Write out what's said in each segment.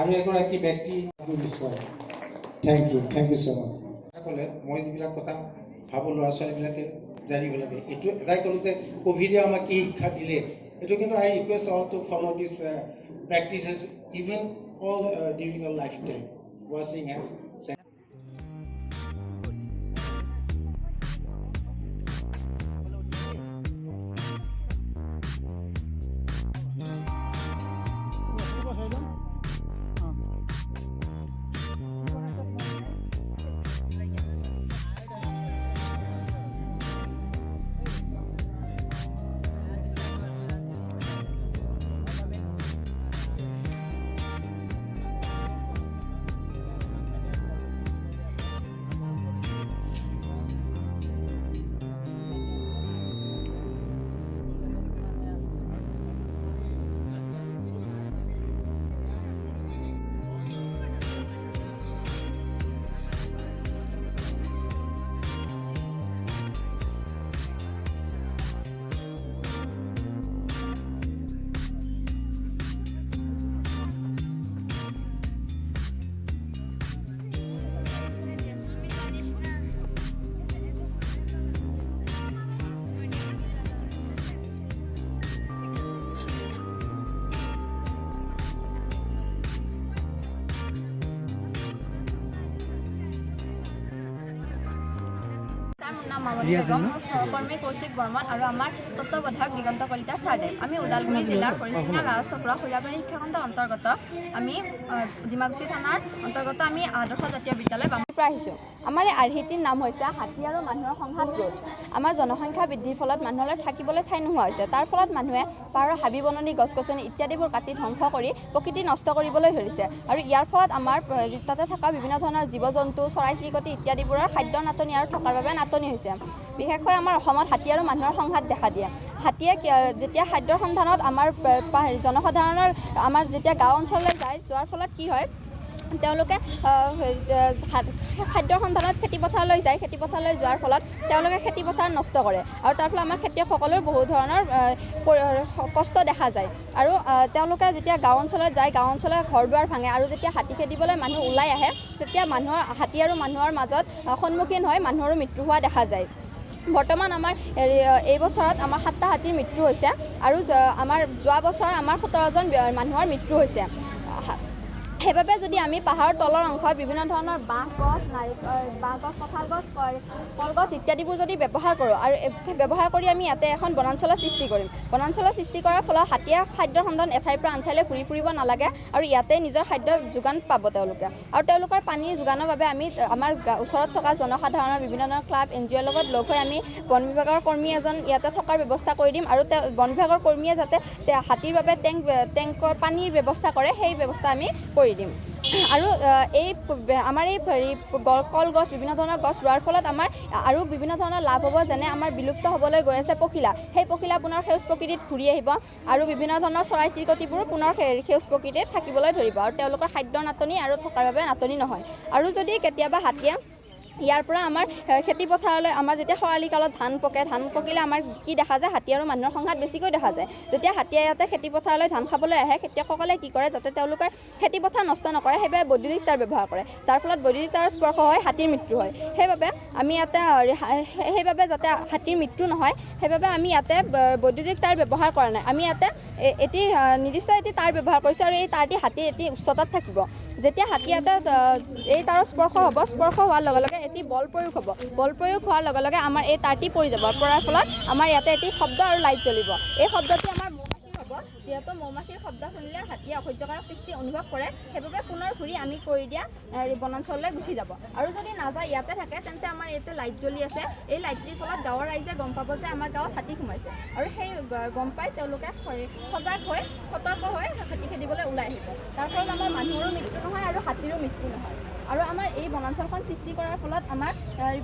আৰু এগৰাকী ব্যক্তি থ্যাংক ইউ সো মাচ ক'লে মই যিবিলাক কথা ভাবোঁ ল'ৰা ছোৱালীবিলাকে জানিব লাগে এইটো এটাই ক'লোঁ যে কোভিডে আমাক কি শিক্ষা দিলে এইটো কিন্তু I request all to follow' these practices even all during our lifetime ৱাছিং হেণ্ডছ মামনি বেগম সহকৰ্মী কৌশিক বৰ্মন আৰু আমাৰ তত্ত্বাৱধায়ক দিগন্ত কলিতা ছাৰদেৱ আমি ওদালগুৰি জিলাৰ হৰিচিঙা গাঁও চক্ৰ সৈৰাবাৰী শিক্ষাখণ্ডৰ অন্তৰ্গত আমি ডিমাকুচি থানাৰ অন্তৰ্গত আমি আদৰ্শ জাতীয় বিদ্যালয় পৰা আহিছোঁ। আমাৰ এই আৰ্হিটিৰ নাম হৈছে হাতী আৰু মানুহৰ সংঘাত ৰোধ। আমাৰ জনসংখ্যা বৃদ্ধিৰ ফলত মানুহলৈ থাকিবলৈ ঠাই নোহোৱা হৈছে। তাৰ ফলত মানুহে পাহাৰৰ হাবি বননি গছ গছনি ইত্যাদিবোৰ কাটি ধ্বংস কৰি প্ৰকৃতি নষ্ট কৰিবলৈ ধৰিছে আৰু ইয়াৰ ফলত আমাৰ তাতে থকা বিভিন্ন ধৰণৰ জীৱ জন্তু চৰাই চিৰিকটি ইত্যাদিবোৰৰ খাদ্য নাটনি আৰু থকাৰ বাবে নাটনি হৈছে। বিশেষকৈ আমাৰ অসমত হাতী আৰু মানুহৰ সংঘাত দেখা দিয়ে। হাতীয়ে যেতিয়া খাদ্যৰ সন্ধানত আমাৰ জনসাধাৰণৰ আমাৰ যেতিয়া গাঁও অঞ্চললৈ যোৱাৰ ফলত কি হয় তেওঁলোকে খাদ্যৰ সন্ধানত খেতিপথাৰলৈ যায়। খেতিপথাৰলৈ যোৱাৰ ফলত তেওঁলোকে খেতিপথাৰ নষ্ট কৰে আৰু তাৰ ফলত আমাৰ খেতিয়কসকলৰ বহু ধৰণৰ কষ্ট দেখা যায় আৰু তেওঁলোকে যেতিয়া গাঁও অঞ্চলত যায় গাঁও অঞ্চলৰ ঘৰ দুৱাৰ ভাঙে আৰু যেতিয়া হাতী খেদিবলৈ মানুহ ওলাই আহে তেতিয়া হাতী আৰু মানুহৰ মাজত সন্মুখীন হৈ মানুহৰো মৃত্যু হোৱা দেখা যায়। বৰ্তমান আমাৰ এই বছৰত আমাৰ 7টা হাতীৰ মৃত্যু হৈছে আৰু আমাৰ যোৱা বছৰ আমাৰ 17জন মানুহৰ মৃত্যু হৈছে। সেইবাবে যদি আমি পাহাৰৰ তলৰ অংশত বিভিন্ন ধৰণৰ বাঁহ গছ কঁঠাল গছ কলগছ ইত্যাদিবোৰ যদি ব্যৱহাৰ কৰোঁ আৰু ব্যৱহাৰ কৰি আমি ইয়াতে এখন বনাঞ্চলৰ সৃষ্টি কৰিম। বনাঞ্চলৰ সৃষ্টি কৰাৰ ফলত হাতীয়ে খাদ্যৰ সন্ধান এঠাইৰ পৰা আন ঠাইলৈ ঘূৰি ফুৰিব নালাগে আৰু ইয়াতে নিজৰ খাদ্য যোগান পাব তেওঁলোকে আৰু তেওঁলোকৰ পানী যোগানৰ বাবে আমি আমাৰ ওচৰত থকা জনসাধাৰণৰ বিভিন্ন ধৰণৰ ক্লাব NGOৰ লগত লগ হৈ আমি বন বিভাগৰ কৰ্মী এজন ইয়াতে থকাৰ ব্যৱস্থা কৰি দিম আৰু বন বিভাগৰ কৰ্মীয়ে যাতে হাতীৰ বাবে টেংকৰ পানীৰ ব্যৱস্থা কৰে সেই ব্যৱস্থা আমি কৰি দিম। আৰু এই আমাৰ এই কলগছ বিভিন্ন ধৰণৰ গছ ৰোৱাৰ ফলত আমাৰ আৰু বিভিন্ন ধৰণৰ লাভ হ'ব। যেনে আমাৰ বিলুপ্ত হ'বলৈ গৈ আছে পখিলা, সেই পখিলা পুনৰ সেউজ প্ৰকৃতিত ঘূৰি আহিব আৰু বিভিন্ন ধৰণৰ চৰাই চিৰিকটিবোৰ পুনৰ সেউজ প্ৰকৃতিত থাকিবলৈ ধৰিব আৰু তেওঁলোকৰ খাদ্য নাটনি আৰু থকাৰ বাবে নাটনি নহয়। আৰু যদি কেতিয়াবা হাতীয়ে ইয়াৰ পৰা আমাৰ খেতিপথাৰলৈ আমাৰ যেতিয়া খৰালি কালত ধান পকিলে আমাৰ কি দেখা যায় হাতী আৰু মানুহৰ সংঘাত বেছিকৈ দেখা যায়। যেতিয়া হাতীয়ে ইয়াতে খেতিপথাৰলৈ ধান খাবলৈ আহে খেতিয়কসকলে কি কৰে যাতে তেওঁলোকৰ খেতিপথাৰ নষ্ট নকৰে সেইবাবে বৈদ্যুতিক তাঁৰ ব্যৱহাৰ কৰে, যাৰ ফলত বৈদ্যুতিক তাঁৰৰ স্পৰ্শ হৈ হাতীৰ মৃত্যু হয়। সেইবাবে যাতে হাতীৰ মৃত্যু নহয় সেইবাবে আমি ইয়াতে বৈদ্যুতিক তাঁৰ ব্যৱহাৰ কৰা নাই। আমি ইয়াতে নিৰ্দিষ্ট এটি তাঁৰ ব্যৱহাৰ কৰিছোঁ আৰু এই তাঁৰটি হাতীৰ এটি উচ্চতাত থাকিব। যেতিয়া হাতী ইয়াতে এই তাঁৰৰ স্পৰ্শ হ'ব, স্পৰ্শ হোৱাৰ লগে লগে এটি বল প্ৰয়োগ হ'ব। বল প্ৰয়োগ হোৱাৰ লগে লগে আমাৰ এই তাঁৰটি পৰি যাব। পৰাৰ ফলত আমাৰ ইয়াতে এটি শব্দ আৰু লাইট জ্বলিব। এই শব্দটি আমাৰ মৌমাখিৰ হ'ব। যিহেতু মৌমাখিৰ শব্দ শুনিলে হাতীয়ে অসহ্যকাৰক সৃষ্টি অনুভৱ কৰে সেইবাবে পুনৰ ঘূৰি আমি কৰি দিয়া বনাঞ্চললৈ গুচি যাব। আৰু যদি নাযায় ইয়াতে থাকে তেন্তে আমাৰ ইয়াতে লাইট জ্বলি আছে। এই লাইটটিৰ ফলত গাঁৱৰ ৰাইজে গম পাব যে আমাৰ গাঁৱত হাতী সোমাইছে আৰু সেই গম পাই তেওঁলোকে সজাগ হৈ সতৰ্ক হৈ হাতী খেদিবলৈ ওলাই আহিব। তাৰ ফলত আমাৰ মানুহৰো মৃত্যু নহয় আৰু হাতীৰো মৃত্যু নহয়। আৰু আমাৰ এই বনাঞ্চলখন সৃষ্টি কৰাৰ ফলত আমাৰ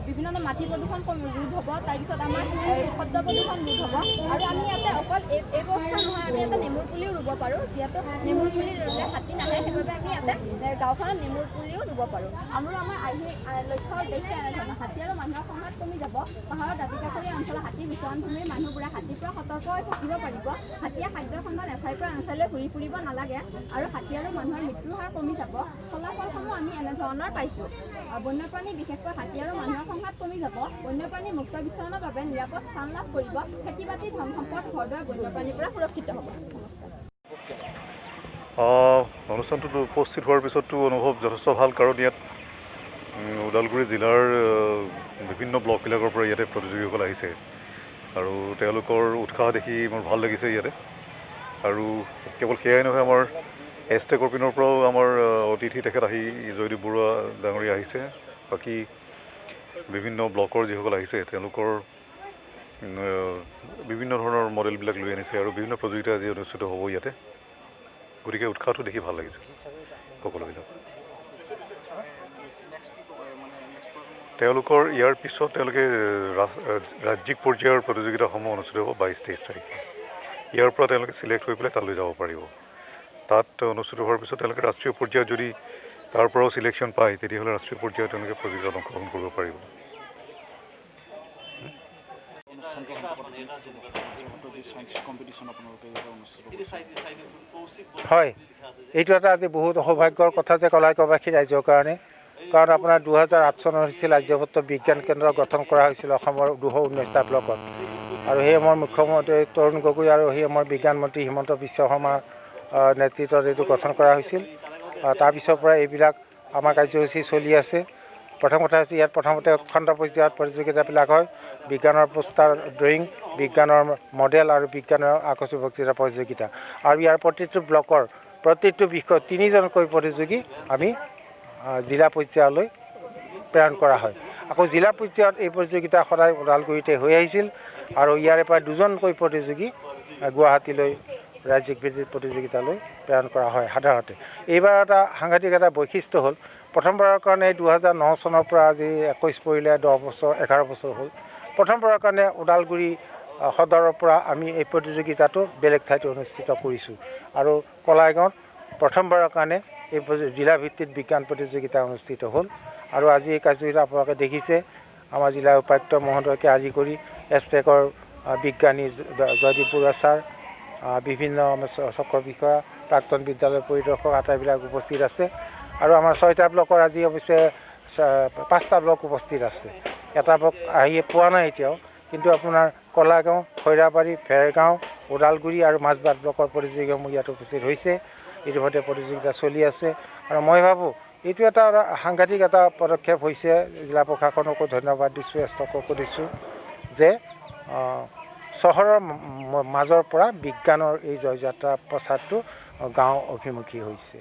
বিভিন্ন ধৰণৰ মাটি প্ৰদূষণ ৰোধ হ'ব, তাৰপিছত আমাৰ শব্দ প্ৰদূষণ ৰোধ হ'ব। আৰু আমি ইয়াতে অকল এই ব্যৱস্থা নহয়, আমি ইয়াতে নেমুৰ পুলিও ৰুব পাৰোঁ। যিহেতু নেমুৰ পুলি ৰুলে হাতী নাহে, সেইবাবে আমি ইয়াতে গাঁওখনত নেমুৰ পুলিও ৰুব পাৰোঁ। আৰু আমাৰ লক্ষ্য উদ্দেশ্য এনেধৰণৰ, হাতী আৰু মানুহৰ সংঘাত কমি যাব। পাহাৰৰ দাঁতিকাষৰীয়া অঞ্চলৰ হাতী বিচৰণ ভূমিৰ মানুহবোৰে হাতীৰ পৰা সতৰ্ক হৈ থাকিব পাৰিব। হাতীয়ে খাদ্যৰ সন্ধান এঠাইৰ পৰা আনঠাইলৈ ঘূৰি ফুৰিব নালাগে আৰু হাতী আৰু মানুহৰ মৃত্যুৰ হাৰ কমি যাব। ফলাফলসমূহ আমি এনেধৰণৰ পাইছোঁ। বন্যপ্ৰাণী বিশেষকৈ হাতী আৰু মানুহৰ সংঘাত কমি যাব। বন্যপ্ৰাণী মুক্ত বিচৰণৰ বাবে নিৰাপদ স্থান লাভ কৰিব। খেতি বাতি ধন সম্পদ ঘৰদুৱাৰ বন্যপ্ৰাণীৰ পৰা সুৰক্ষিত হ'ব। অনুষ্ঠানটোত উপস্থিত হোৱাৰ পিছতো অনুভৱ যথেষ্ট ভাল, কাৰণ ইয়াত ওদালগুৰি জিলাৰ বিভিন্ন ব্লকবিলাকৰ পৰা ইয়াতে প্ৰতিযোগীসকল আহিছে আৰু তেওঁলোকৰ উৎসাহ দেখি মোৰ ভাল লাগিছে ইয়াতে। আৰু কেৱল সেয়াই নহয়, আমাৰ এষ্টেকৰ পিনৰ পৰাও আমাৰ অতিথি তেখেত আহি জয়দীপ বৰুৱা ডাঙৰীয়া আহিছে। বাকী বিভিন্ন ব্লকৰ যিসকল আহিছে তেওঁলোকৰ বিভিন্ন ধৰণৰ মডেলবিলাক লৈ আনিছে আৰু বিভিন্ন প্ৰতিযোগিতা আজি অনুষ্ঠিত হ'ব ইয়াতে। গতিকে উৎসাহটো দেখি ভাল লাগিছে সকলোবিলাক। তেওঁলোকৰ ইয়াৰ পিছত তেওঁলোকে ৰাজ্যিক পৰ্যায়ৰ প্ৰতিযোগিতাসমূহ অনুষ্ঠিত হ'ব 22-23 তাৰিখে। ইয়াৰ পৰা তেওঁলোকে চিলেক্ট হৈ পেলাই তালৈ যাব পাৰিব। তাত অনুষ্ঠিত হোৱাৰ পিছত তেওঁলোকে ৰাষ্ট্ৰীয় পৰ্যায়ত যদি তাৰ পৰাও চিলেকশ্যন পায়, তেতিয়াহ'লে ৰাষ্ট্ৰীয় পৰ্যায়ত তেওঁলোকে প্ৰতিযোগিতাত অংশগ্ৰহণ কৰিব পাৰিব। হয়, এইটো এটা আজি বহুত সৌভাগ্যৰ কথা যে কলাইকবাসী ৰাইজৰ কাৰণে, কাৰণ আপোনাৰ 2008 চনত হৈছিল ৰাজ্যভূত বিজ্ঞান কেন্দ্ৰ গঠন কৰা হৈছিল অসমৰ 219টা ব্লকত। আৰু সেই আমাৰ মুখ্যমন্ত্ৰী তৰুণ গগৈ আৰু সেই আমাৰ বিজ্ঞান মন্ত্ৰী হিমন্ত বিশ্ব শৰ্মাৰ নেতৃত্বত এইটো গঠন কৰা হৈছিল। তাৰপিছৰ পৰা এইবিলাক আমাৰ কাৰ্যসূচী চলি আছে। প্ৰথম কথা হৈছে ইয়াত প্ৰথমতে খণ্ড পৰ্যায়ত প্ৰতিযোগিতাবিলাক হয়। বিজ্ঞানৰ পোষ্টাৰ ড্ৰয়িং, বিজ্ঞানৰ মডেল আৰু বিজ্ঞানৰ আকস্মিক বক্তৃতা প্ৰতিযোগিতা। আৰু ইয়াৰ প্ৰতিটো ব্লকৰ প্ৰতিটো বিষয়ত 3জনকৈ প্ৰতিযোগী আমি জিলা পৰ্যায়লৈ প্ৰেৰণ কৰা হয়। আকৌ জিলা পৰ্যায়ত এই প্ৰতিযোগিতা সদায় ওদালগুৰিতে হৈ আহিছিল আৰু ইয়াৰে পৰা 2জনকৈ প্ৰতিযোগী গুৱাহাটীলৈ ৰাজ্যিক ভিত্তিত প্ৰতিযোগিতালৈ প্ৰেৰণ কৰা হয় সাধাৰণতে। এইবাৰ এটা সাংঘাতিক এটা বৈশিষ্ট্য হ'ল, প্ৰথমবাৰৰ কাৰণে 2009 চনৰ পৰা আজি 21 পৰিলে 11 বছৰ হ'ল। প্ৰথমবাৰৰ কাৰণে ওদালগুৰি সদৰৰ পৰা আমি এই প্ৰতিযোগিতাটো বেলেগ ঠাইত অনুষ্ঠিত কৰিছোঁ। আৰু কলাইগাঁৱত প্ৰথমবাৰৰ কাৰণে এই জিলা ভিত্তিত বিজ্ঞান প্ৰতিযোগিতা অনুষ্ঠিত হ'ল। আৰু আজি এই কাৰ্যসূচীত আপোনালোকে দেখিছে আমাৰ জিলা উপায়ুক্ত মহোদয়কে আদি কৰি এষ্টেকৰ বিজ্ঞানী জয়দীপ বৰুৱা ছাৰ, বিভিন্ন চক্ৰ বিষয়া, প্ৰাক্তন বিদ্যালয় পৰিদৰ্শক আটাইবিলাক উপস্থিত আছে। আৰু আমাৰ 6টা ব্লকৰ আজি অৱশ্যে 5টা ব্লক উপস্থিত আছে। এটা ব্লক আহি পোৱা নাই এতিয়াও, কিন্তু আপোনাৰ কলাগাঁও, খৈৰাবাৰী, ভেৰগাঁও, ওদালগুৰি আৰু মাজবাট ব্লকৰ প্ৰতিযোগীসমূহ ইয়াত উপস্থিত হৈছে। ইতিমধ্যে প্ৰতিযোগিতা চলি আছে আৰু মই ভাবোঁ এইটো এটা সাংঘাতিক এটা পদক্ষেপ হৈছে। জিলা প্ৰশাসনকো ধন্যবাদ দিছোঁ, এষ্টেককো দিছোঁ যে চহৰৰ মাজৰ পৰা বিজ্ঞানৰ এই জয়যাত্ৰা প্ৰচাৰটো গাঁও অভিমুখী হৈছে।